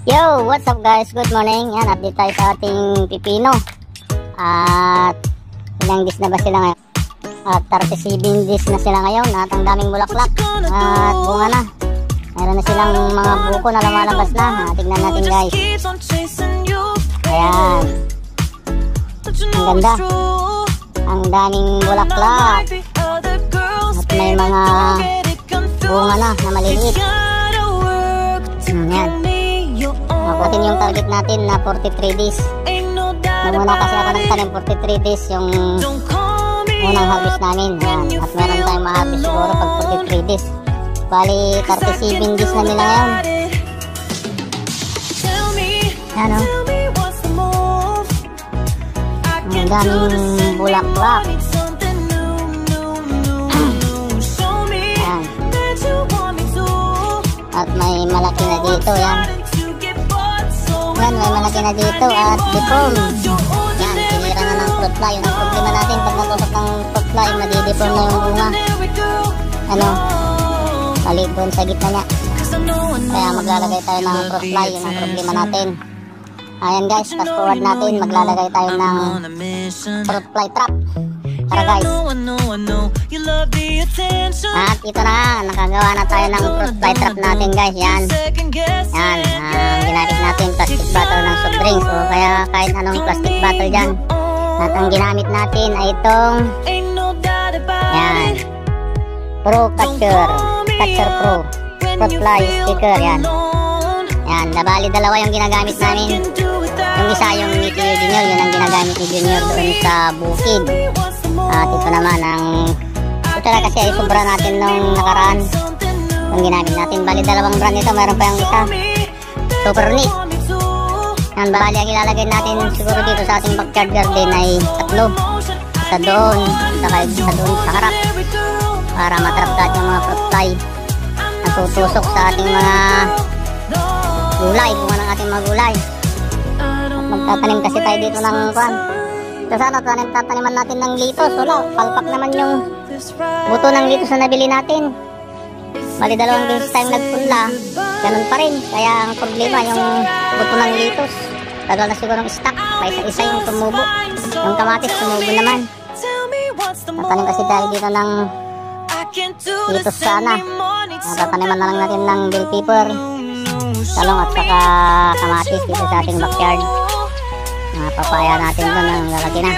Yo, what's up guys? Good morning. Yan, update tayo sa ating pipino. At ilang days na ba sila ngayon? At 37 days na sila ngayon. At ang daming bulaklak. At bunga na. Meron na silang mga buko na lumalabas na. Tignan natin guys. Ayan. Ang ganda. Ang daming bulaklak. At may mga bunga na maliliit. Yan. Makutin yung target natin na 43 days. Muna kasi ako nagtanim 43 days yung unang harvest namin. Yan. At meron tayong ma-harvest siguro pag 43 days. Bali 37 days na nila ngayon. Yan o. Ang daming bulaklak. Yan. At may malaki na dito. Yan. Yan, may malaki na dito at deform. Yan, sinira na ng fruit fly. Yung problema natin, pag natusok ng fruit fly, madideform na yung bunga. Ano, palit doon sa gitna niya. Kaya maglalagay tayo ng fruit fly. Yun ang problema natin. Ayan guys, fast forward natin. Maglalagay tayo ng fruit fly trap. Tara guys. At ito na, nakagawa na tayo ng fruit fly trap natin guys. Yan. Yan, ginamit natin plastic bottle ng soft drinks o kaya kahit anong plastic bottle dyan. At ang ginamit natin ay itong yan, Pro Catcher Pro fruit fly sticker. Yan. Yan, nabali dalawa yung ginagamit namin. Yung isa yung ni Tio Junior, yun ang ginagamit ni Junior doon sa bukid. At ito naman ang ito na kasi ay sobra natin nung nakaraan yung ginamit natin. Bali dalawang brand ito, mayroon pa yung isa super neat. Yan, bali ang ilalagay natin siguro dito sa ating backyard garden ay tatlo. Isa doon, isa doon sa harap para matrap lahat yung mga fruit fly na tutusok sa ating mga gulay, bunga ng ating mga gulay. At magtatanim kasi tayo dito ng kwan. So sana tataniman natin ng litos. Wala, palpak naman yung buto ng litos na nabili natin. Bali dalawang beses tayong nagpunla, ganun pa rin. Kaya ang problema yung buto ng litos, tagal na siguro ng stock. Kaya isa-isa yung tumubo. Yung kamatis tumubo naman. Tatanim kasi tayo dito ng litos sana. Tataniman na lang natin ng bell pepper, talong at saka kamatis dito sa ating backyard. Mga papaya natin doon ang lalaki na.